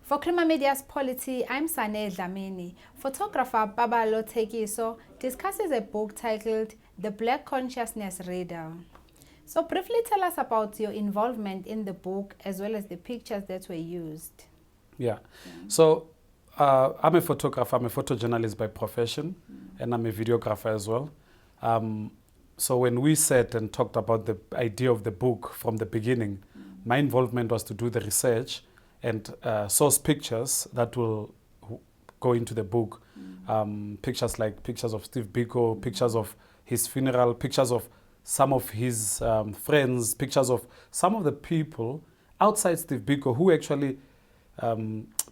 For Crema Media's Polity, I'm Sane Dlamini. Photographer Paballo Thekiso discusses a book titled The Black Consciousness Reader. So briefly tell us about your involvement in the book as well as the pictures that were used. So I'm a photographer, I'm a photojournalist by profession, and I'm a videographer as well. So when we sat and talked about the idea of the book from the beginning, my involvement was to do the research and source pictures that will go into the book. Pictures like pictures of Steve Biko, pictures of his funeral, pictures of some of his friends, pictures of some of the people outside Steve Biko who actually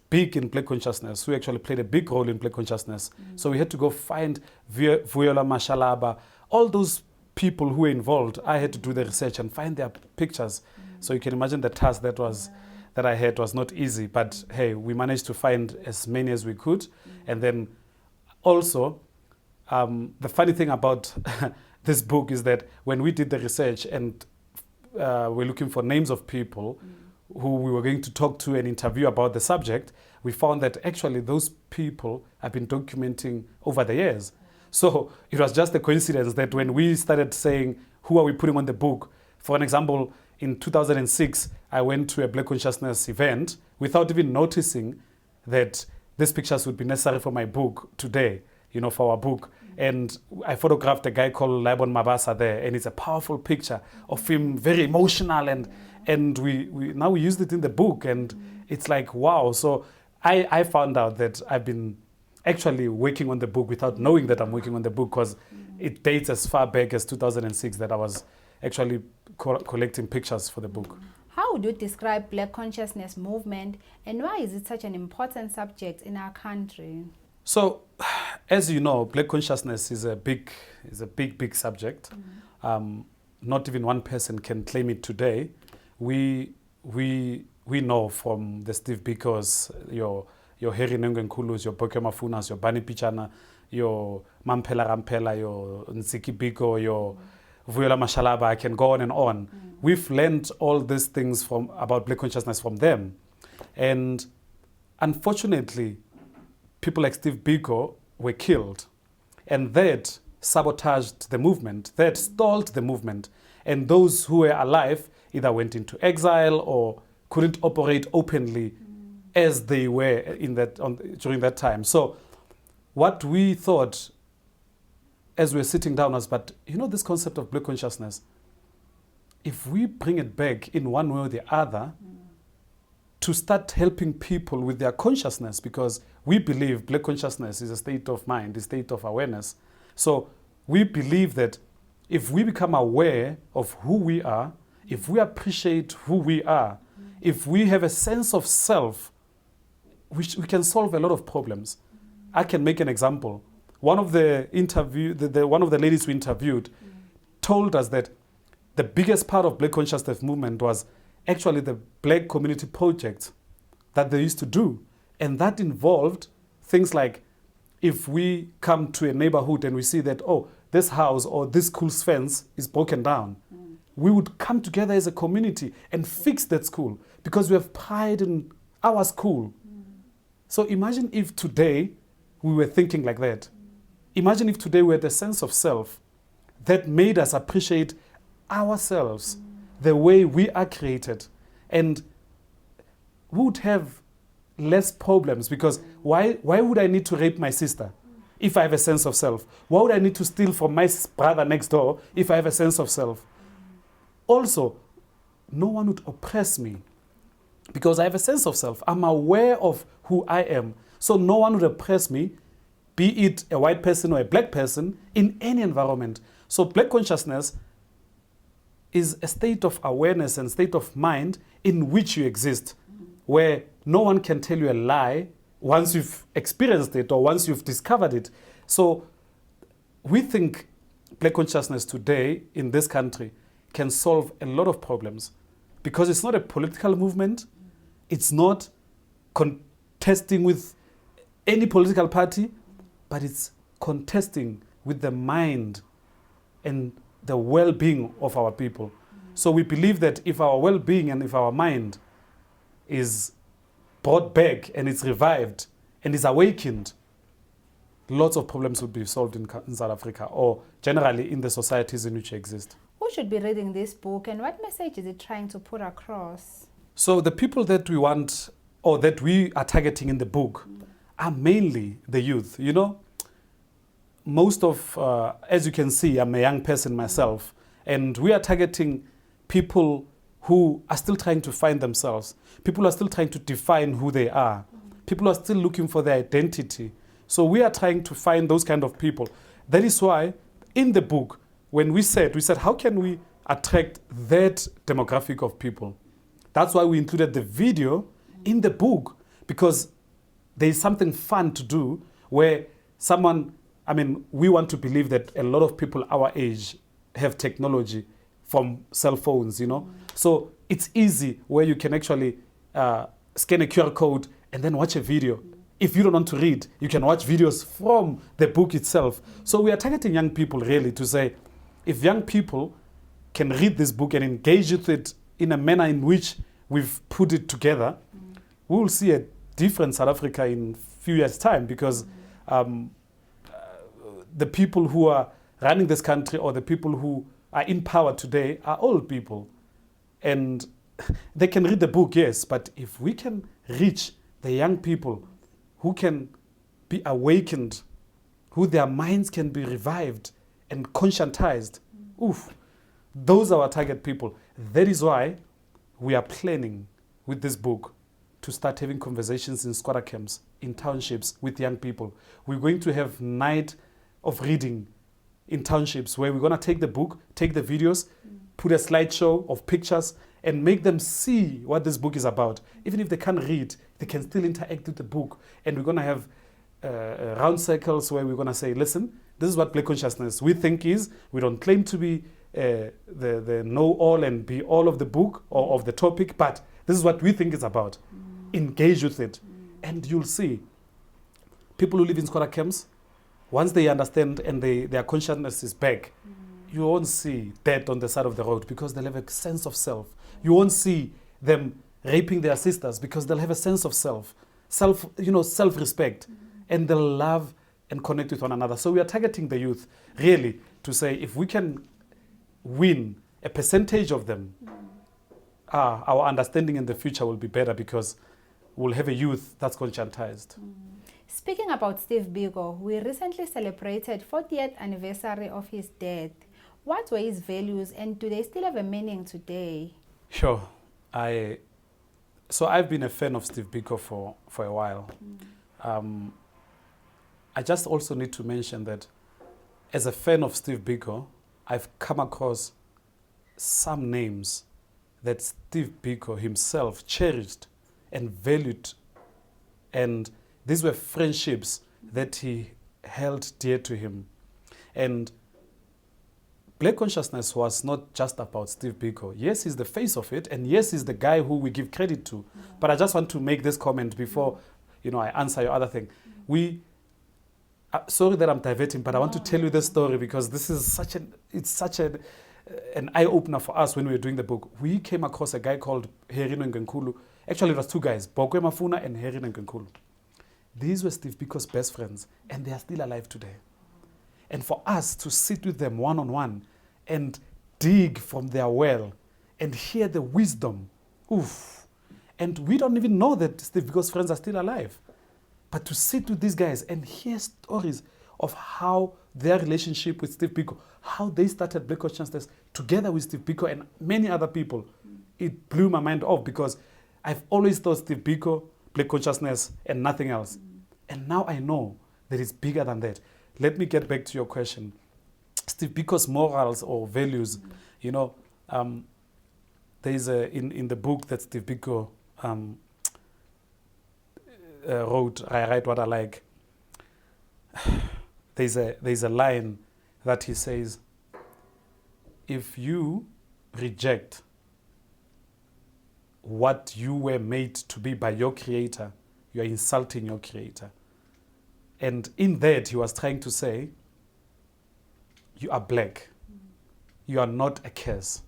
big in Black consciousness, who actually played a big role in Black consciousness. So we had to go find Vuyelwa Mashalaba, all those people who were involved. I had to do the research and find their pictures. So you can imagine the task that I had was not easy, but hey, we managed to find as many as we could. And then also, the funny thing about this book is that when we did the research and we're looking for names of people who we were going to talk to and interview about the subject, we found that actually those people have been documenting over the years. So it was just a coincidence that when we started saying, who are we putting on the book? For an example, in 2006, I went to a Black consciousness event without even noticing that these pictures would be necessary for my book today, for our book. And I photographed a guy called Laibon Mabasa there, and it's a powerful picture of him, very emotional, and we now we used it in the book, and it's like, wow. So I found out that I've been actually working on the book without knowing that I'm working on the book, because it dates as far back as 2006 that I was actually collecting pictures for the book. How would you describe Black consciousness movement, and why is it such an important subject in our country? So, as you know, Black consciousness is a big subject. Not even one person can claim it today. We know from the Steve Bikos, your Heri Nengenkulus, your Boke Mafunas, your Bani Pichana, your Mampela Rampela, your Nsiki Biko, your Vuyelwa Mashalaba, I can go on and on. We've learned all these things about Black consciousness from them. And unfortunately, people like Steve Biko were killed. And that sabotaged the movement, that stalled the movement. And those who were alive either went into exile or couldn't operate openly as they were during that time. So what we thought as we were sitting down was, but this concept of Black consciousness, if we bring it back in one way or the other, to start helping people with their consciousness, because we believe Black consciousness is a state of mind, a state of awareness. So we believe that if we become aware of who we are, if we appreciate who we are, if we have a sense of self, we can solve a lot of problems. I can make an example. One of the ladies we interviewed told us that the biggest part of Black consciousness movement was actually the Black community projects that they used to do. And that involved things like, if we come to a neighborhood and we see that, this house or this school's fence is broken down, we would come together as a community and fix that school because we have pride in our school. So imagine if today we were thinking like that. Imagine if today we had a sense of self that made us appreciate ourselves, the way we are created, and we would have less problems, because why would I need to rape my sister if I have a sense of self? Why would I need to steal from my brother next door if I have a sense of self? Also, no one would oppress me because I have a sense of self. I'm aware of who I am. So no one would oppress me, be it a white person or a Black person, in any environment. So Black consciousness is a state of awareness and state of mind in which you exist, where no one can tell you a lie once you've experienced it or once you've discovered it. So we think Black consciousness today in this country can solve a lot of problems, because it's not a political movement. It's not contesting with any political party, but it's contesting with the mind and the well-being of our people. So we believe that if our well-being and if our mind is brought back and it's revived and is awakened, lots of problems would be solved in South Africa, or generally in the societies in which you exist. Who should be reading this book, and what message is it trying to put across? So the people that we want, or that we are targeting in the book, are mainly the youth. You know, most of, as you can see, I'm a young person myself, and we are targeting people who are still trying to find themselves. People are still trying to define who they are. People are still looking for their identity. So we are trying to find those kind of people. That is why in the book, when we said, how can we attract that demographic of people? That's why we included the video in the book, because there is something fun to do where we want to believe that a lot of people our age have technology from cell phones, you know. So it's easy where you can actually scan a QR code and then watch a video. If you don't want to read, you can watch videos from the book itself. So we are targeting young people really to say, if young people can read this book and engage with it in a manner in which we've put it together, we will see a different South Africa in a few years' time, because the people who are running this country, or the people who are in power today, are old people. And they can read the book, yes, but if we can reach the young people who can be awakened, who their minds can be revived and conscientized, those are our target people. That is why we are planning with this book to start having conversations in squatter camps, in townships with young people. We're going to have night of reading in townships where we're going to take the book, take the videos, put a slideshow of pictures, and make them see what this book is about. Even if they can't read, they can still interact with the book. And we're going to have round circles where we're going to say, listen, this is what Black consciousness we think is. We don't claim to be the know-all and be all of the book or of the topic, but this is what we think it's about. Engage with it. And you'll see people who live in squatter camps, once they understand and their consciousness is back, you won't see death on the side of the road, because they'll have a sense of self. You won't see them raping their sisters, because they'll have a sense of self-respect, and they'll love and connect with one another. So we are targeting the youth really to say, if we can win a percentage of them, our understanding in the future will be better, because we'll have a youth that's conscientized. Speaking about Steve Biko, we recently celebrated 40th anniversary of his death. What were his values, and do they still have a meaning today? Sure. So I've been a fan of Steve Biko for a while. I just also need to mention that as a fan of Steve Biko, I've come across some names that Steve Biko himself cherished and valued, and these were friendships that he held dear to him. And Black consciousness was not just about Steve Biko. Yes, he's the face of it, and yes, he's the guy who we give credit to. But I just want to make this comment before I answer your other thing. Sorry that I'm diverting, but I want to tell you this story, because this is such an eye-opener for us when we were doing the book. We came across a guy called Herino Ngenkulu. Actually, it was two guys, Bokwe Mafuna and Herino Ngenkulu. These were Steve Biko's best friends, and they are still alive today. And for us to sit with them one-on-one and dig from their well and hear the wisdom, and we don't even know that Steve Biko's friends are still alive. But to sit with these guys and hear stories of how their relationship with Steve Biko, how they started Black Consciousness together with Steve Biko and many other people, it blew my mind off, because I've always thought Steve Biko, Black Consciousness, and nothing else. And now I know that it's bigger than that. Let me get back to your question. Steve Biko's morals or values, there is in the book that Steve Biko wrote, I Write What I Like. There's a line that he says, if you reject what you were made to be by your creator, you are insulting your creator. And in that, he was trying to say, you are black. You are not a curse.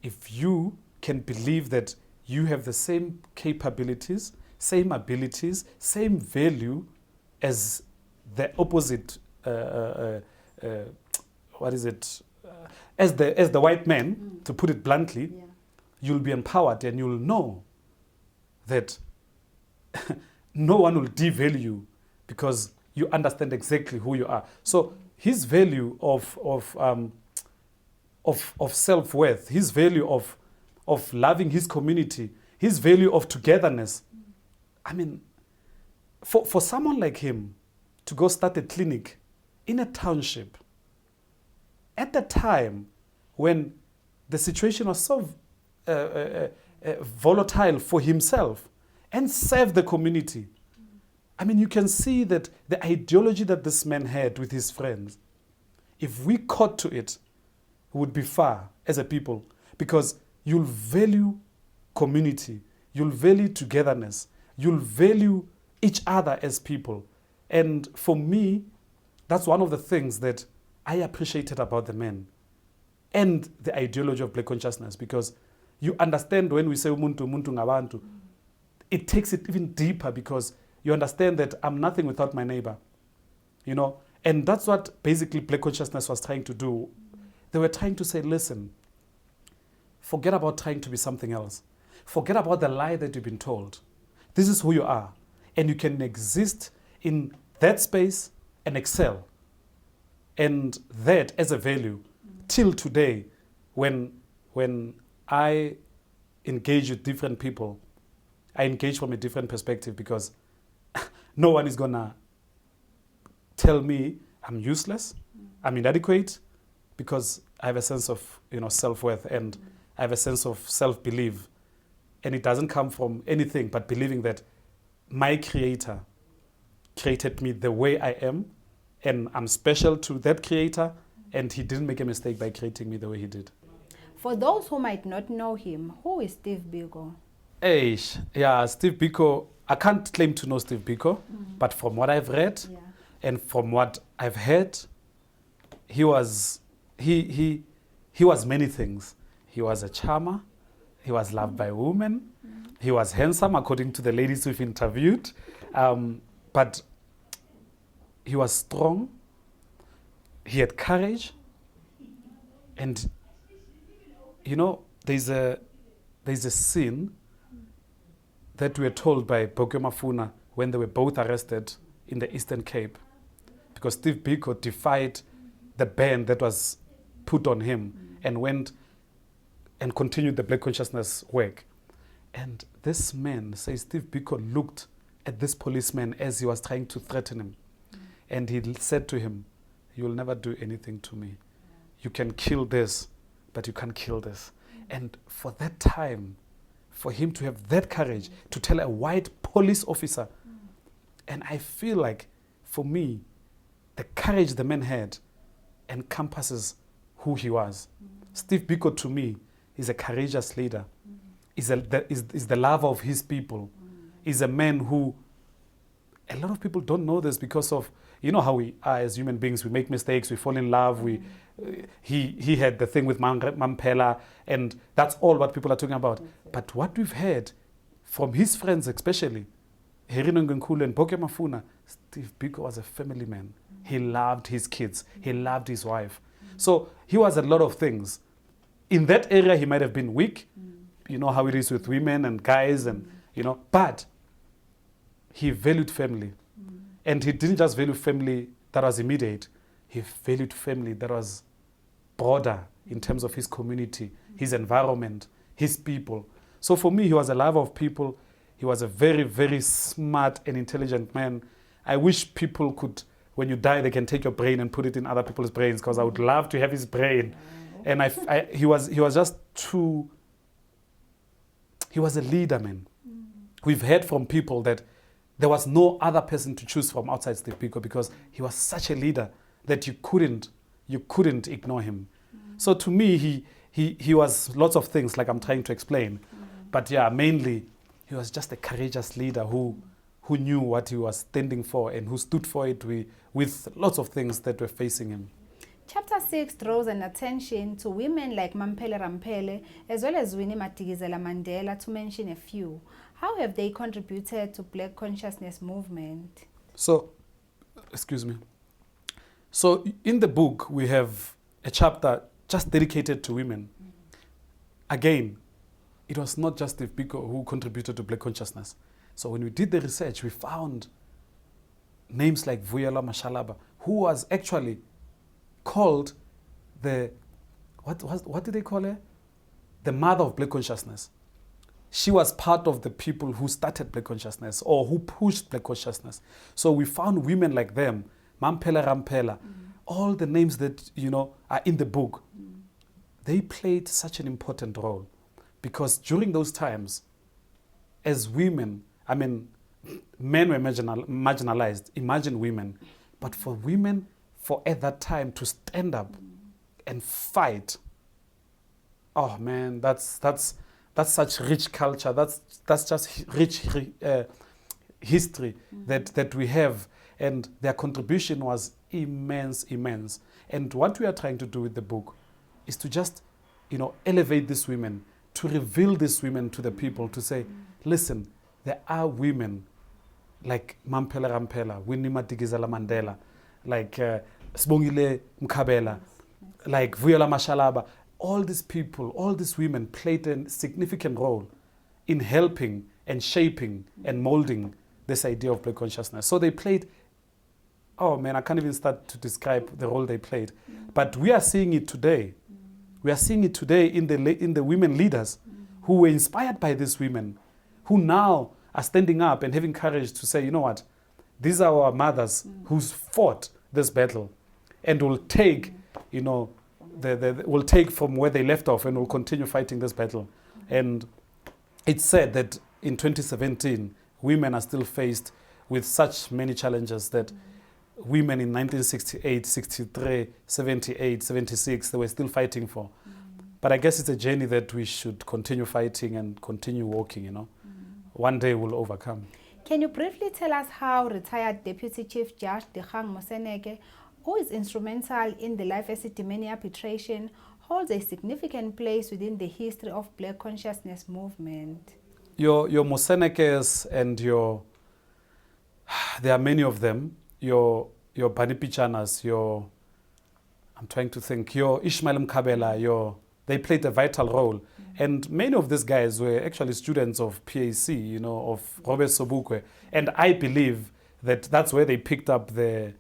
If you can believe that you have the same capabilities, same abilities, same value as the opposite, as the white man, to put it bluntly, you'll be empowered and you'll know that no one will devalue you because you understand exactly who you are. So his value of self-worth, his value of loving his community, his value of togetherness. I mean, for someone like him to go start a clinic in a township at the time when the situation was so volatile for himself and serve the community. I mean, you can see that the ideology that this man had with his friends, if we caught to it, would be far as a people, because you'll value community, you'll value togetherness, you'll value each other as people. And for me, that's one of the things that I appreciated about the man and the ideology of Black consciousness, because you understand when we say umuntu ngabantu, it takes it even deeper, because you understand that I'm nothing without my neighbor, you know. And that's what basically Black consciousness was trying to do. They were trying to say, listen, forget about trying to be something else. Forget about the lie that you've been told. This is who you are. And you can exist in that space and excel. And that as a value till today, when I engage with different people, I engage from a different perspective, because no one is gonna tell me I'm useless, I'm inadequate, because I have a sense of, self-worth, and I have a sense of self-belief. And it doesn't come from anything but believing that my creator created me the way I am, and I'm special to that creator, and he didn't make a mistake by creating me the way he did. For those who might not know him, who is Steve Biko? Steve Biko, I can't claim to know Steve Biko, but from what I've read and from what I've heard, he was many things. He was a charmer, he was loved by women, he was handsome according to the ladies we've interviewed, but he was strong, he had courage, and there's a scene that we were told by Bokwe Mafuna when they were both arrested in the Eastern Cape, because Steve Biko defied the ban that was put on him and went and continued the Black consciousness work. And this man says Steve Biko looked at this policeman as he was trying to threaten him. And he said to him, "You will never do anything to me. You can kill this, but you can't kill this." And for that time, for him to have that courage to tell a white police officer, and I feel like, for me, the courage the man had encompasses who he was. Steve Biko, to me, is a courageous leader, is the lover of his people, is a man who, a lot of people don't know this because of, how we are as human beings. We make mistakes, we fall in love, he had the thing with Mampela, and that's all what people are talking about. But what we've heard from his friends, especially Herino Ngenkulu and Bokwe Mafuna, Steve Biko was a family man. He loved his kids, he loved his wife. So he was a lot of things. In that area, he might have been weak. You know how it is with women and guys, and but he valued family. And he didn't just value family that was immediate. He valued family that was broader in terms of his community, his environment, his people. So for me, he was a lover of people. He was a very, very smart and intelligent man. I wish people could, when you die, they can take your brain and put it in other people's brains, because I would love to have his brain. And he was just too, he was a leader, man. We've heard from people that there was no other person to choose from outside Steve Biko, because he was such a leader that you couldn't ignore him. So to me, he was lots of things, like I'm trying to explain. But mainly, he was just a courageous leader who knew what he was standing for and who stood for it with lots of things that were facing him. Chapter 6 draws an attention to women like Mampela Rampele, as well as Winnie Madikizela Mandela, to mention a few. How have they contributed to Black consciousness movement? So, excuse me. So in the book, we have a chapter just dedicated to women. Again, it was not just Steve Biko who contributed to Black consciousness. So when we did the research, we found names like Vuyelwa Mashalaba, who was actually called what did they call her? The mother of Black consciousness. She was part of the people who started Black consciousness or who pushed Black consciousness. So we found women like them, Mampela Rampela, all the names that, are in the book. They played such an important role because during those times, as women, men were marginalized, imagine women. But for women, at that time to stand up and fight, oh man, that's such rich culture. That's just rich history that we have, and their contribution was immense. And what we are trying to do with the book is to just, elevate these women, to reveal these women to the people, to say, listen, there are women like Mampela Rampela, Winnie Madikizela Mandela, like Sibongile Mkhabela, like Vuyelwa Mashalaba. All these people, all these women played a significant role in helping and shaping and molding this idea of Black consciousness. So they played, oh man, I can't even start to describe the role they played. But we are seeing it today. We are seeing it today in the women leaders who were inspired by these women, who now are standing up and having courage to say, you know what, these are our mothers who's fought this battle and will take, will take from where they left off and will continue fighting this battle. And it's said that in 2017, women are still faced with such many challenges that women in 1968, 63, 78, 76, they were still fighting for. But I guess it's a journey that we should continue fighting and continue walking, One day we'll overcome. Can you briefly tell us how retired Deputy Chief Judge Dikgang Moseneke, who is instrumental in the Life Esidimeni arbitration, holds a significant place within the history of Black consciousness movement? Your Mosenekes and there are many of them, your Banipichanas, I'm trying to think, your Ishmael Mkhabela, they played a vital role. And many of these guys were actually students of PAC, of Robert Sobukwe. And I believe that that's where they picked up the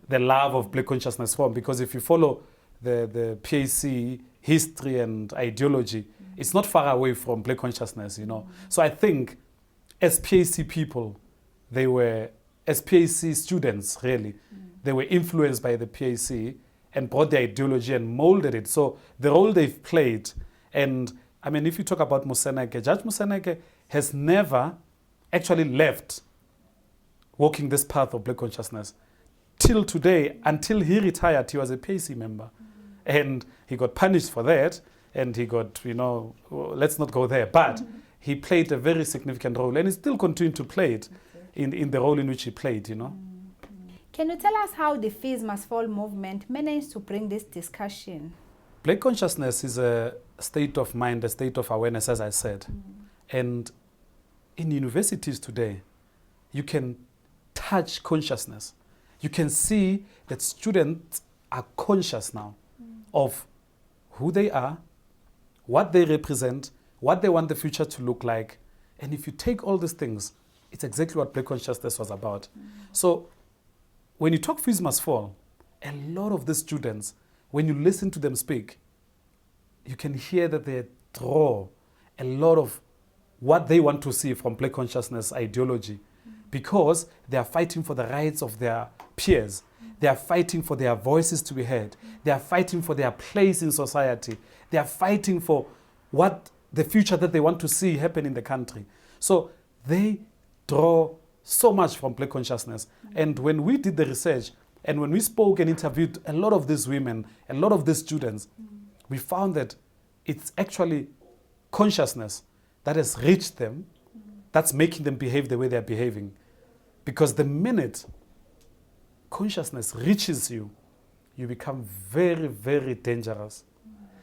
love of Black consciousness from. Because if you follow the PAC history and ideology, it's not far away from Black consciousness, So I think as PAC people, as PAC students, really, they were influenced by the PAC and brought the ideology and molded it. So the role they've played, and if you talk about Moseneke, Judge Moseneke has never actually left walking this path of Black consciousness. Till today, until he retired, he was a PAC member. And he got punished for that, and he got, let's not go there. But he played a very significant role, and he still continued to play it in the role in which he played, Can you tell us how the Fees Must Fall movement managed to bring this discussion? Black consciousness is a state of mind, a state of awareness, as I said. And in universities today, you can touch consciousness. You can see that students are conscious now of who they are, what they represent, what they want the future to look like. And if you take all these things, it's exactly what Black consciousness was about. So when you talk Fees Must Fall, a lot of the students, when you listen to them speak, you can hear that they draw a lot of what they want to see from Black consciousness ideology, because they are fighting for the rights of their peers. They are fighting for their voices to be heard. They are fighting for their place in society. They are fighting for what the future that they want to see happen in the country. So they draw so much from Black consciousness. And when we did the research, and when we spoke and interviewed a lot of these women, a lot of these students, we found that it's actually consciousness that has reached them, that's making them behave the way they're behaving. Because the minute consciousness reaches you, you become very, very dangerous.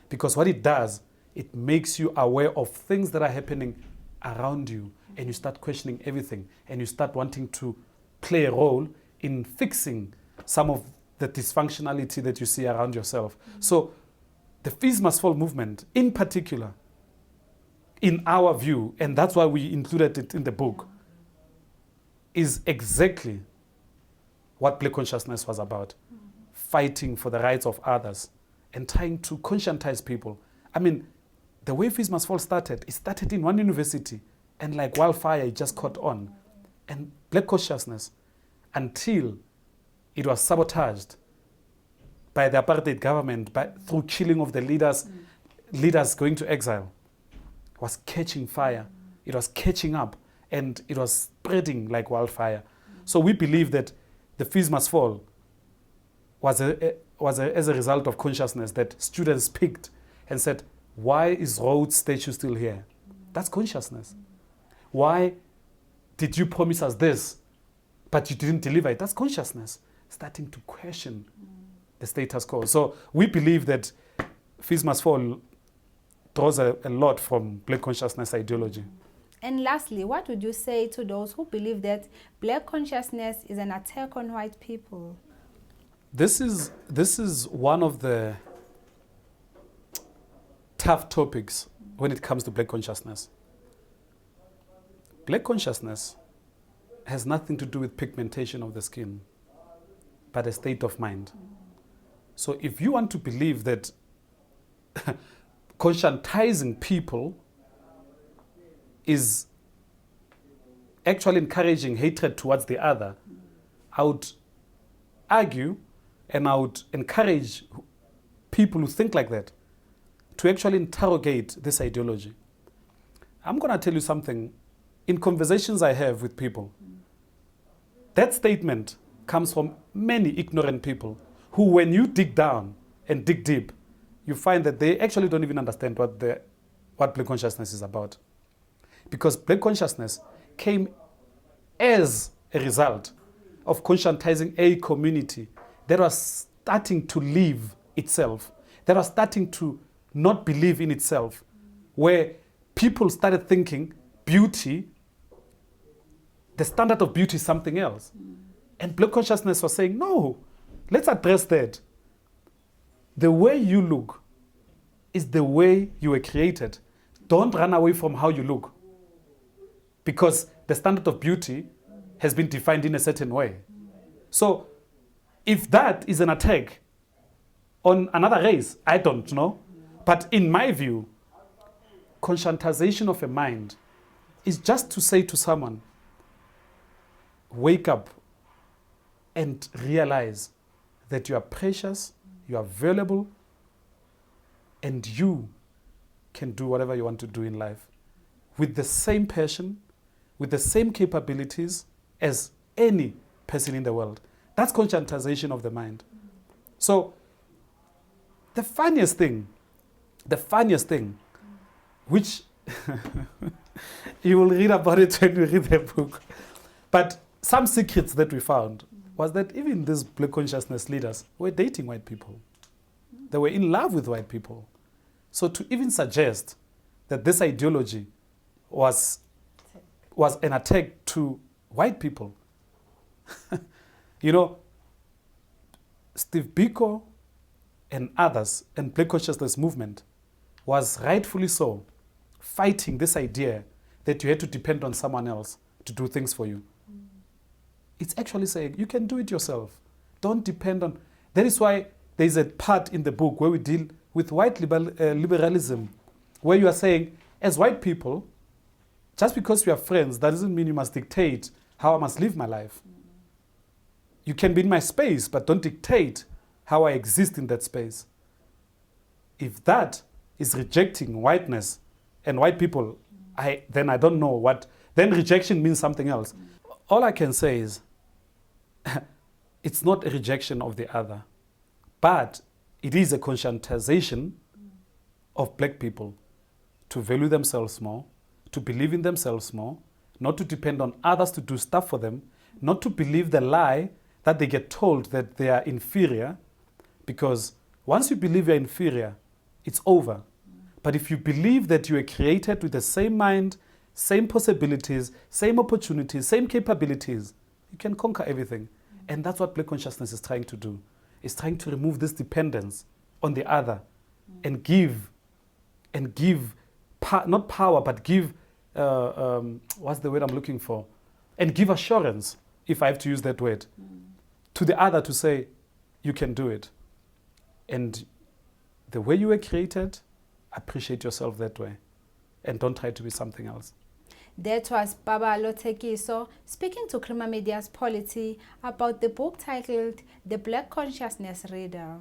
Because what it does, it makes you aware of things that are happening around you and you start questioning everything and you start wanting to play a role in fixing some of the dysfunctionality that you see around yourself. So the Fees Must Fall movement in particular, in our view, and that's why we included it in the book, is exactly what Black consciousness was about. Fighting for the rights of others and trying to conscientize people. I mean, the way Fees Must Fall started, it started in one university and like wildfire, it just caught on. And Black consciousness, until it was sabotaged by the apartheid government, through killing of the leaders going to exile, was catching fire. It was catching up and it was spreading like wildfire. So we believe that the Fees Must Fall was as a result of consciousness that students picked and said, why is Rhodes' statue still here? That's consciousness. Why did you promise us this, but you didn't deliver it? That's consciousness starting to question the status quo. So we believe that Fees Must Fall draws a lot from Black consciousness ideology. And lastly, what would you say to those who believe that Black consciousness is an attack on white people? This is one of the tough topics when it comes to Black consciousness. Black consciousness has nothing to do with pigmentation of the skin, but a state of mind. So if you want to believe that conscientizing people is actually encouraging hatred towards the other, I would argue and I would encourage people who think like that to actually interrogate this ideology. I'm going to tell you something. In conversations I have with people, that statement comes from many ignorant people who, when you dig down and dig deep, you find that they actually don't even understand what Black consciousness is about. Because Black consciousness came as a result of conscientizing a community that was starting to leave itself, that was starting to not believe in itself, where people started thinking beauty, the standard of beauty is something else. And Black consciousness was saying, no, let's address that. The way you look is the way you were created. Don't run away from how you look, because the standard of beauty has been defined in a certain way. So if that is an attack on another race, I don't know. But in my view, conscientization of a mind is just to say to someone, wake up and realize that you are precious, you are valuable, and you can do whatever you want to do in life with the same passion, with the same capabilities as any person in the world. That's conscientization of the mind. So the funniest thing, which you will read about it when you read the book, but some secrets that we found was that even these Black consciousness leaders were dating white people. They were in love with white people. So to even suggest that this ideology was an attack to white people, you know, Steve Biko and others and Black consciousness movement was rightfully so fighting this idea that you had to depend on someone else to do things for you. It's actually saying you can do it yourself. Don't depend on. That is why there's a part in the book where we deal with white liberalism, where you are saying, as white people, just because we are friends, that doesn't mean you must dictate how I must live my life. You can be in my space, but don't dictate how I exist in that space. If that is rejecting whiteness and white people, then I don't know what. Then rejection means something else. All I can say is, it's not a rejection of the other, but it is a conscientization of Black people to value themselves more, to believe in themselves more, not to depend on others to do stuff for them, not to believe the lie that they get told that they are inferior, because once you believe you're inferior, it's over. But if you believe that you were created with the same mind, same possibilities, same opportunities, same capabilities, you can conquer everything. And that's what Black consciousness is trying to do. It's trying to remove this dependence on the other and give, not power, but give, what's the word I'm looking for? And give assurance, if I have to use that word, to the other to say, you can do it. And the way you were created, appreciate yourself that way. And don't try to be something else. That was Paballo Thekiso speaking to Crema Media's Polity about the book titled The Black Consciousness Reader.